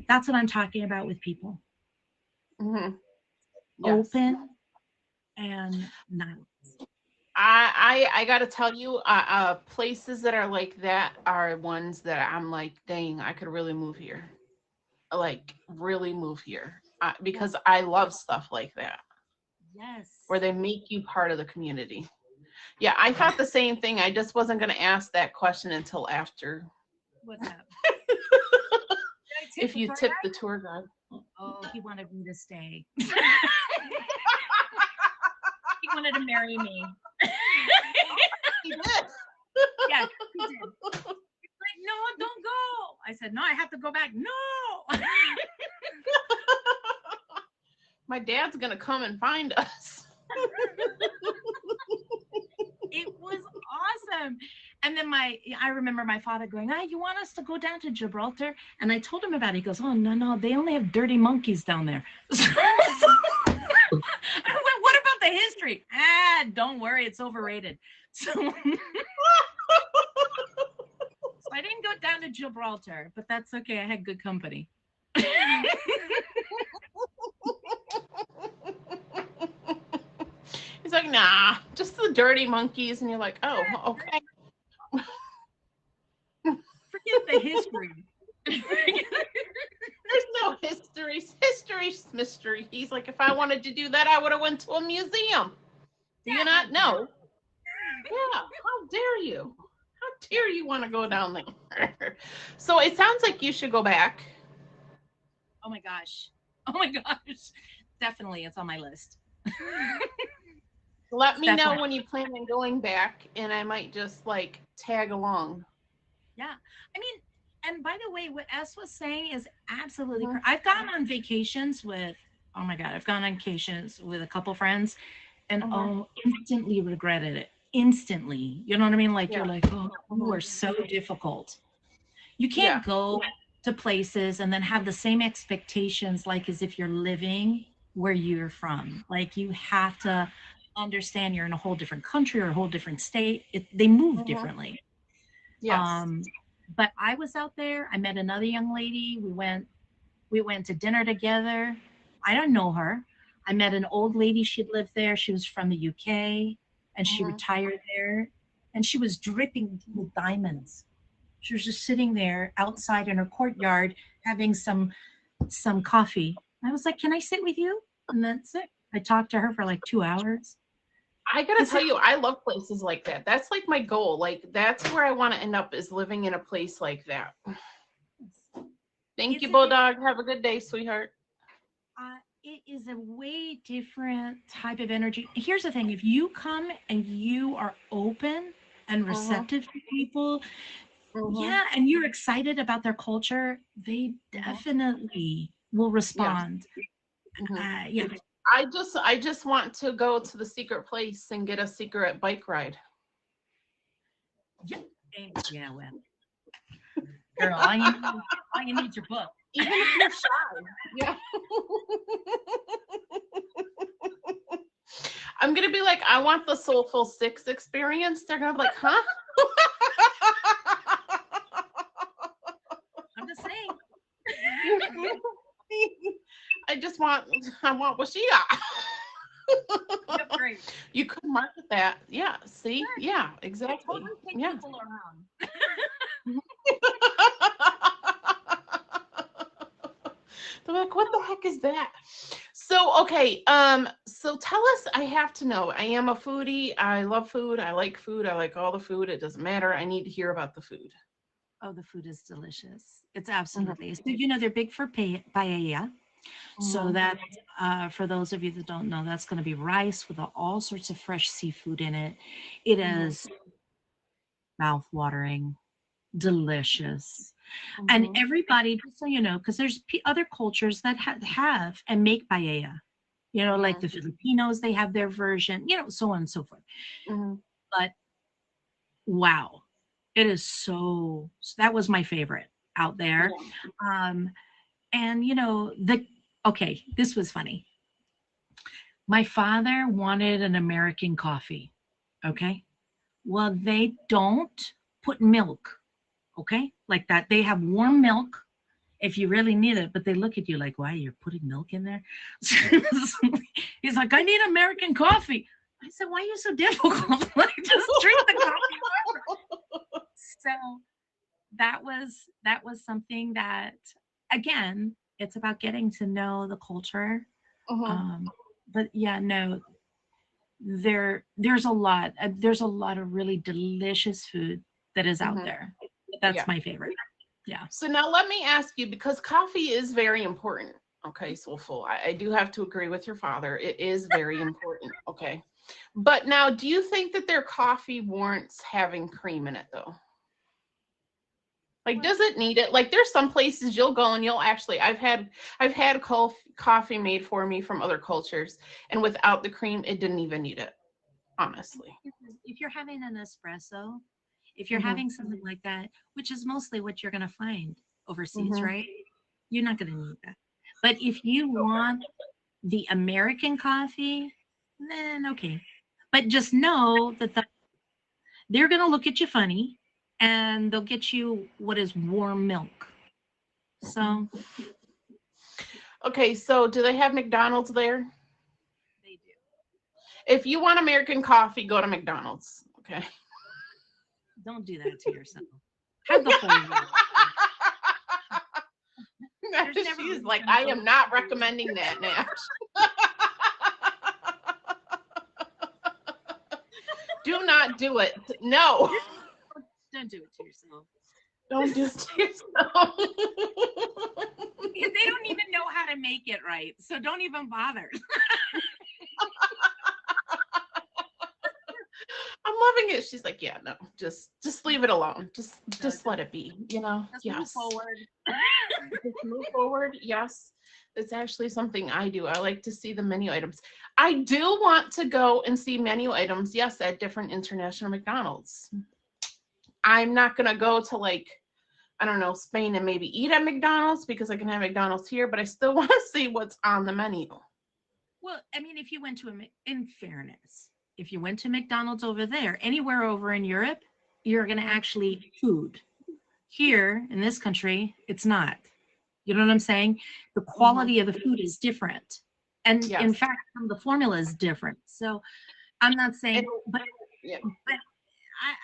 That's what I'm talking about with people. Open and nice. I got to tell you, places that are like that are ones that I'm like, dang, I could really move here. Like, really move here. Because I love stuff like that. Yes. Where they make you part of the community. Yeah, I thought the same thing. I just wasn't going to ask that question until after. What's up? If you tip the tour guide. Oh, he wanted me to stay. He wanted to marry me. He did. Yeah, he did. He's like, no, don't go. I said, no, I have to go back. No. My dad's going to come and find us. It was awesome. And then I remember my father going, you want us to go down to Gibraltar? And I told him about it. He goes, oh, no, they only have dirty monkeys down there. I went, what about the history? Don't worry, it's overrated. So I didn't go down to Gibraltar, but that's okay. I had good company. He's like, nah, just the dirty monkeys. And you're like, oh, okay. the history. There's no history. History's mystery. He's like, if I wanted to do that, I would have went to a museum. Do you not know? Yeah. How dare you? How dare you want to go down there? So it sounds like you should go back. Oh my gosh. Oh my gosh. Definitely, it's on my list. Let me know Definitely. when you plan on going back, and I might just like tag along. Yeah. I mean, and by the way, what S was saying is absolutely Mhm. correct. I've gone on vacations with, oh my God, I've gone on vacations with a couple friends and instantly regretted it. Instantly. You know what I mean? Like, Yeah. you're like, oh, you are so difficult. You Yeah. can't go to places and then have the same expectations like as if you're living where you're from. Like, you have to understand you're in a whole different country or a whole different state. They move differently. Yes. But I was out there. I met another young lady. We went to dinner together. I don't know her. I met an old lady. She lived there. She was from the UK and she retired there. And she was dripping with diamonds. She was just sitting there outside in her courtyard having some coffee. I was like, "Can I sit with you?" And that's it. I talked to her for like 2 hours. I gotta tell you, I love places like that. That's like my goal. Like, that's where I want to end up, is living in a place like that. Thank you, Bulldog. Have a good day, sweetheart. It is a way different type of energy. Here's the thing: if you come and you are open and receptive to people, yeah, and you're excited about their culture, they definitely will respond. Yeah. I just want to go to the secret place and get a secret bike ride. Yeah. Yeah, well. Girl, all you need is your book. Even if you're shy. Yeah. I'm gonna be like, I want the Soulful Six experience. They're gonna be like, huh? I'm just saying. I want what she got. Great. You could market that. Yeah. See? Sure. Yeah, exactly. Totally take people around. They're like, what the heck is that? So, okay. So tell us, I have to know. I am a foodie. I love food. I like food. I like all the food. It doesn't matter. I need to hear about the food. Oh, the food is delicious. It's absolutely. So, they're big for paella. So that, for those of you that don't know, that's going to be rice with all sorts of fresh seafood in it. It is mouth-watering, delicious. And everybody, just so you know, because there's other cultures that have and make paella. You know, like the Filipinos, they have their version, you know, so on and so forth. But wow, it is so, that was my favorite out there. And, you know, okay, this was funny. My father wanted an American coffee. Okay. Well, they don't put milk. Okay. Like that. They have warm milk if you really need it, but they look at you like, why, you're putting milk in there? He's like, I need American coffee. I said, why are you so difficult? Like, just drink the coffee. So that was something that, again, it's about getting to know the culture. But yeah, no, there's a lot of really delicious food that is out there. That's my favorite. Yeah. So now let me ask you, because coffee is very important. Okay, Soulful. I do have to agree with your father. It is very important. Okay. But now, do you think that their coffee warrants having cream in it, though? Like, does it need it? Like, there's some places you'll go and you'll actually, I've had coffee made for me from other cultures, and without the cream, it didn't even need it, honestly. If you're having an espresso, if you're having something like that, which is mostly what you're going to find overseas, right? You're not going to need that. But if you want the American coffee, then okay. But just know that they're going to look at you funny, and they'll get you what is warm milk. So. Okay, so do they have McDonald's there? They do. If you want American coffee, go to McDonald's. Okay. Don't do that to yourself. Have the whole world. There's never She's been like, chemicals. I am not recommending that, Nash. Do not do it. No. Don't do it to yourself. Don't do it to yourself. They don't even know how to make it right, so don't even bother. I'm loving it. She's like, yeah, no, just leave it alone. Just let it be, you know? Let's yes. move forward. Just move forward. Yes. It's actually something I do. I like to see the menu items. I do want to go and see menu items, yes, at different international McDonald's. I'm not going to go to like, I don't know, Spain and maybe eat at McDonald's because I can have McDonald's here, but I still want to see what's on the menu. Well, I mean, if you went to in fairness, if you went to McDonald's over there, anywhere over in Europe, you're going to actually eat food. Here in this country, it's not. You know what I'm saying? The quality of the food is different. And Yes. in fact, the formula is different. So I'm not saying, but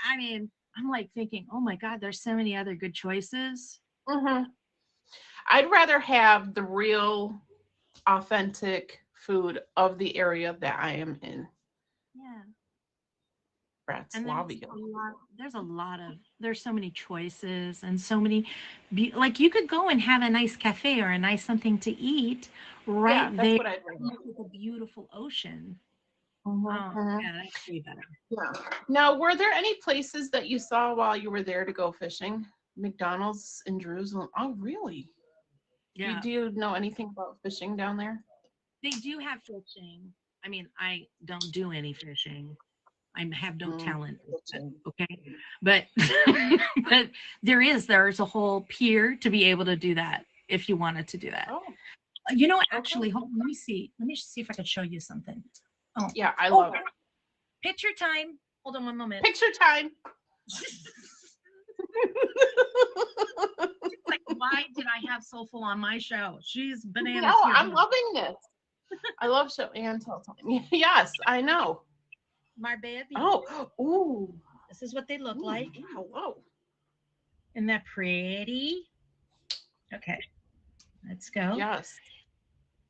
I mean, I'm like thinking, oh my God, there's so many other good choices. I'd rather have the real, authentic food of the area that I am in. Yeah. And there's so many choices and so many, like you could go and have a nice cafe or a nice something to eat right that's there what I'd like. with a beautiful ocean. Yeah, that's way better. Yeah. Now, were there any places that you saw while you were there to go fishing? McDonald's in Jerusalem. Oh, really? Yeah. Do you know anything about fishing down there? They do have fishing. I mean, I don't do any fishing. I have no talent, okay? But but there's a whole pier to be able to do that if you wanted to do that. Oh. You know, actually, hold on, let me see if I could show you something. Oh. Yeah, I love it. Picture time. Hold on one moment. Picture time. Like, why did I have Soulful on my show? She's bananas. No, I'm loving this. I love show and tell time. Yes, I know. Marbella Beach. Oh, ooh. This is what they look like. Hello. Isn't that pretty? Okay, let's go. Yes.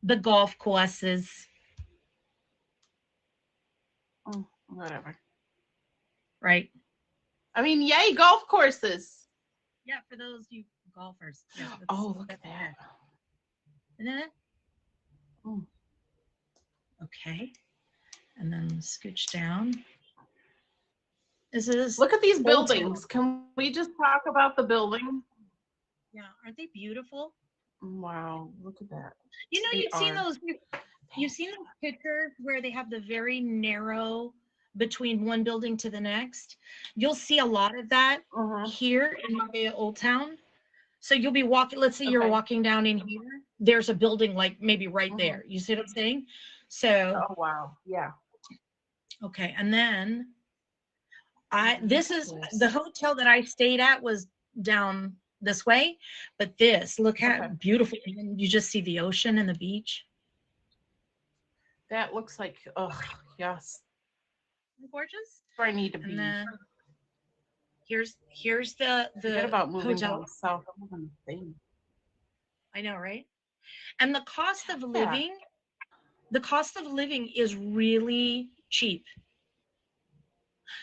The golf courses. Whatever. Right. I mean, yay, golf courses. Yeah, for those you golfers. Yeah, look at that. Isn't it? Okay. And then scooch down. Look at these buildings. Can we just talk about the building? Yeah, aren't they beautiful? Wow, look at that. You know, you've seen those pictures where they have the very narrow between one building to the next. You'll see a lot of that here in Marbella Old Town. So you'll be walking, let's say you're walking down in here, there's a building like maybe right there. You see what I'm saying? So oh wow, yeah. Okay, and then this is the hotel that I stayed at was down this way, but look how beautiful. You just see the ocean and the beach. That looks like, yes. Gorgeous. Where I need to be. And then here's the Forget about moving hotel. down south. I'm gonna think. I know, right? And the cost of living, is really cheap.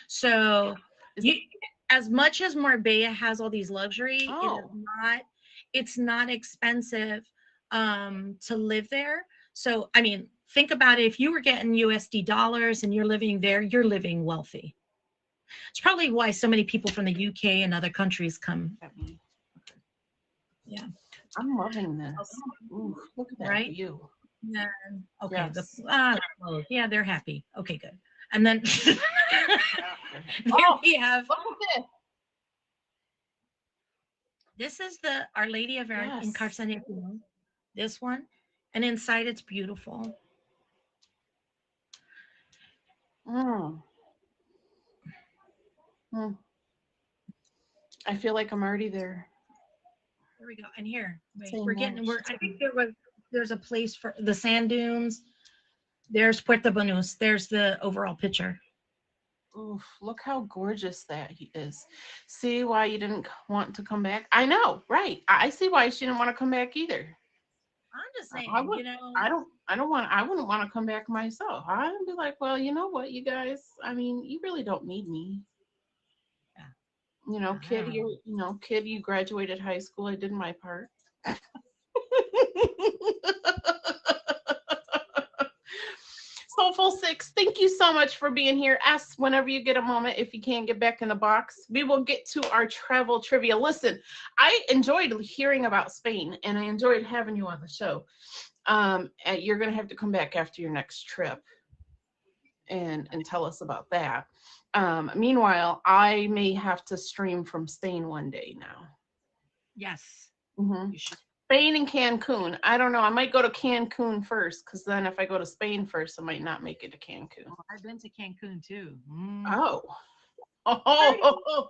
So as much as Marbella has all these luxury, it's not expensive to live there. So I mean, think about it. If you were getting USD dollars and you're living there, you're living wealthy. It's probably why so many people from the UK and other countries come. Yeah. I'm loving this. Ooh, look at that view. Yeah. Okay. Yes. Yeah, they're happy. Okay, good. And then we have. Look at this. This is the Our Lady of Incarceration. This one, and inside it's beautiful. I feel like I'm already there. There we go. And here, wait, I think there's a place for the sand dunes. There's Puerto Banús. There's the overall picture. Oof, look how gorgeous that he is. See why you didn't want to come back? I know, right. I see why she didn't want to come back either. I'm just I saying, would I wouldn't want to come back myself. I'd be like, well, you know what, you guys, I mean, you really don't need me. Yeah. You know, I kid, don't know. kid, you graduated high school. I did my part. Soulful Six, thank you so much for being here. Ask whenever you get a moment if you can't get back in the box. We will get to our travel trivia. Listen, I enjoyed hearing about Spain and I enjoyed having you on the show. And you're going to have to come back after your next trip and tell us about that. Meanwhile, I may have to stream from Spain one day now. Yes, Hmm. you should. Spain and Cancun. I don't know. I might go to Cancun first because then if I go to Spain first, I might not make it to Cancun. Oh, I've been to Cancun too. Oh. Oh,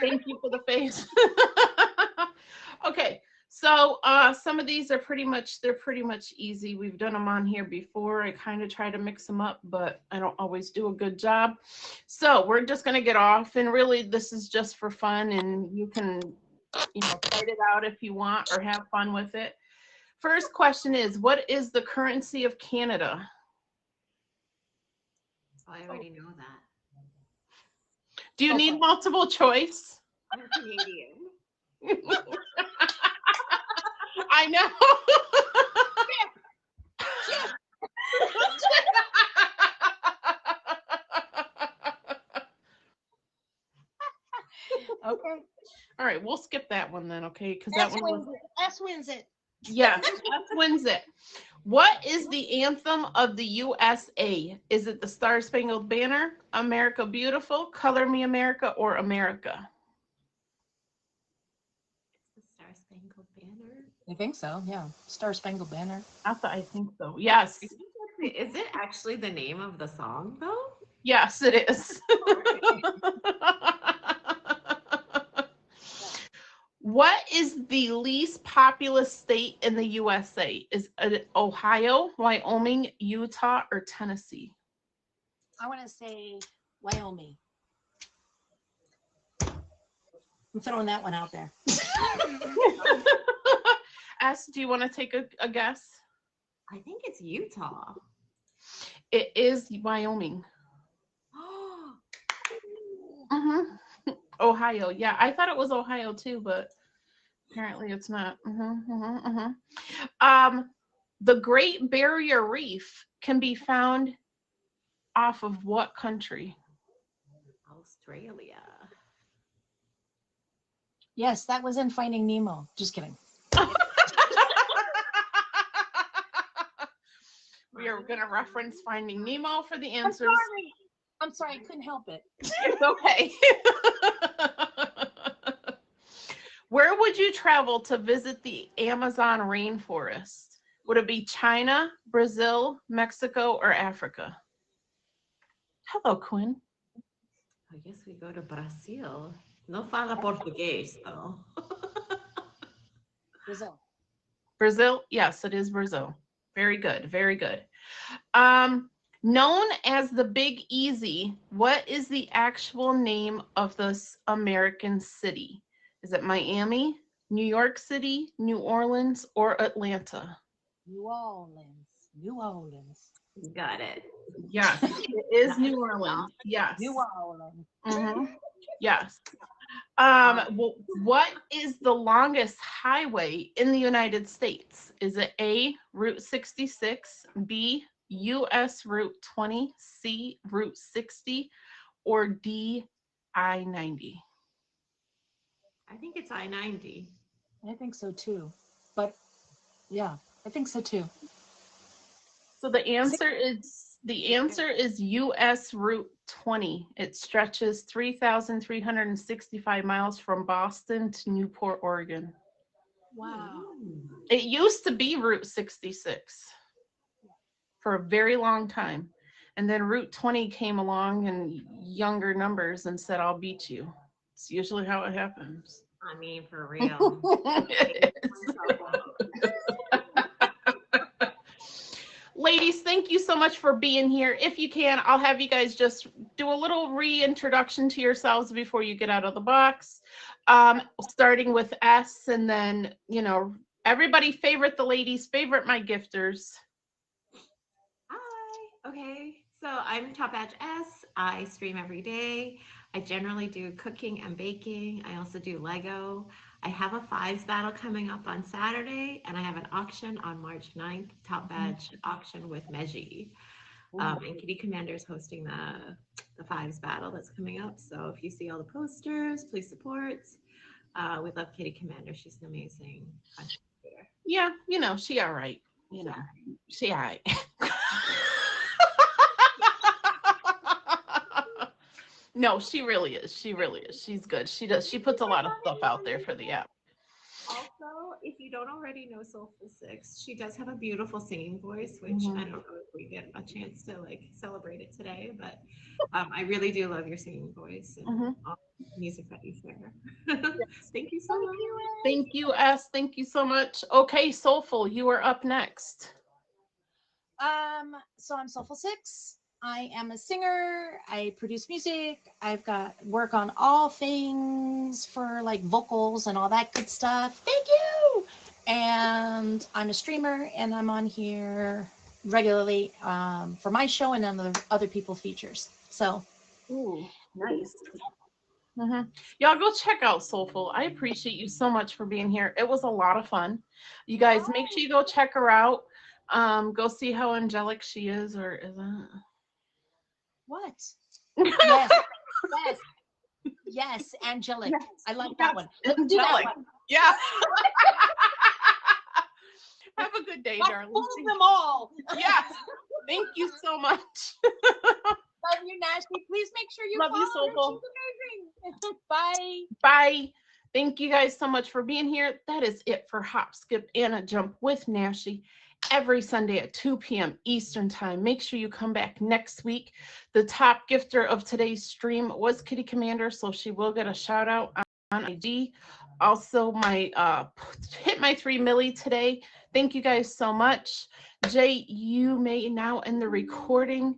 thank you for the face. Okay, so some of these are they're pretty much easy. We've done them on here before. I kind of try to mix them up, but I don't always do a good job. So we're just gonna get off, and really this is just for fun, and you can, fight it out if you want or have fun with it. First question is, what is the currency of Canada? Oh, I already know that. Do you need multiple choice? I'm Canadian. I know. Okay. All right, we'll skip that one then, okay? Because S that one wins was, it. S wins it. yes, S wins it. What is the anthem of the USA? Is it the Star Spangled Banner, America Beautiful, Color Me America, or America? It's the Star Spangled Banner. I think so. Yeah. Star Spangled Banner. I think so. Yes. Is it actually the name of the song though? Yes, it is. What is the least populous state in the USA? Is it Ohio, Wyoming, Utah, or Tennessee? I want to say Wyoming. I'm throwing that one out there. S, do you want to take a guess? I think it's Utah. It is Wyoming. Mm-hmm. Ohio. Yeah, I thought it was Ohio too, but apparently it's not. The Great Barrier Reef can be found off of what country? Australia. Yes, that was in Finding Nemo. Just kidding. We are going to reference Finding Nemo for the answers. I'm sorry, I couldn't help it. It's okay. Where would you travel to visit the Amazon rainforest? Would it be China, Brazil, Mexico, or Africa? Hello, Quinn. I guess we go to Brazil. No fala português though. Brazil. Brazil? Yes, it is Brazil. Very good. Very good. Known as the Big Easy, what is the actual name of this American city? Is it Miami, New York City, New Orleans, or Atlanta? New Orleans. New Orleans. Got it. Yes, it is New Orleans. Yes. New Orleans. Mm-hmm. Yes. What is the longest highway in the United States? Is it A, Route 66, B, US Route 20, C, Route 60, or D, I-90? I think it's I-90. I think so too. But yeah, I think so too. So the answer is US Route 20. It stretches 3,365 miles from Boston to Newport, Oregon. Wow. It used to be Route 66 for a very long time. And then Route 20 came along in younger numbers and said, I'll beat you. It's usually how it happens. I mean, for real. ladies, thank you so much for being here. If you can, I'll have you guys just do a little reintroduction to yourselves before you get out of the box. Starting with S, and then, you know, everybody favorite the ladies, favorite my gifters. Hi. Okay. So I'm Top Badge S. I stream every day. I generally do cooking and baking. I also do Lego. I have a fives battle coming up on Saturday, and I have an auction on March 9th, Top Badge auction with Meji. And Kitty Commander is hosting the fives battle that's coming up. So if you see all the posters, please support. We love Kitty Commander. She's an amazing content creator. Yeah, you know, she all right. You know, she all right. No, she really is. She really is. She's good. She puts a lot of stuff out there for the app. Also, if you don't already know Soulful Six, she does have a beautiful singing voice, which I don't know if we get a chance to like celebrate it today, but I really do love your singing voice and all the music that you share. Thank you so much. Thank you, S. Thank you so much. Okay, Soulful, you are up next. So I'm Soulful Six. I am a singer. I produce music. I've got work on all things for like vocals and all that good stuff. Thank you. And I'm a streamer, and I'm on here regularly for my show and other people features. So, ooh, nice. Y'all go check out Soulful. I appreciate you so much for being here. It was a lot of fun. You guys, make sure you go check her out. Go see how angelic she is, or is that? What? Yes, angelic. Yes. I like that one. Angelic. Yeah. Have a good day, darling. Pull them all. Yes. Thank you so much. Love you, Nashy. Please make sure you love you, Soulful. She's amazing. Bye. Bye. Thank you guys so much for being here. That is it for Hop, Skip, and a Jump with Nashy. Every Sunday at 2 p.m. Eastern Time. Make sure you come back next week. The top gifter of today's stream was Kitty Commander, so she will get a shout out on IG. Also, my hit my 3 milli today. Thank you guys so much. Jay, you may now end the recording.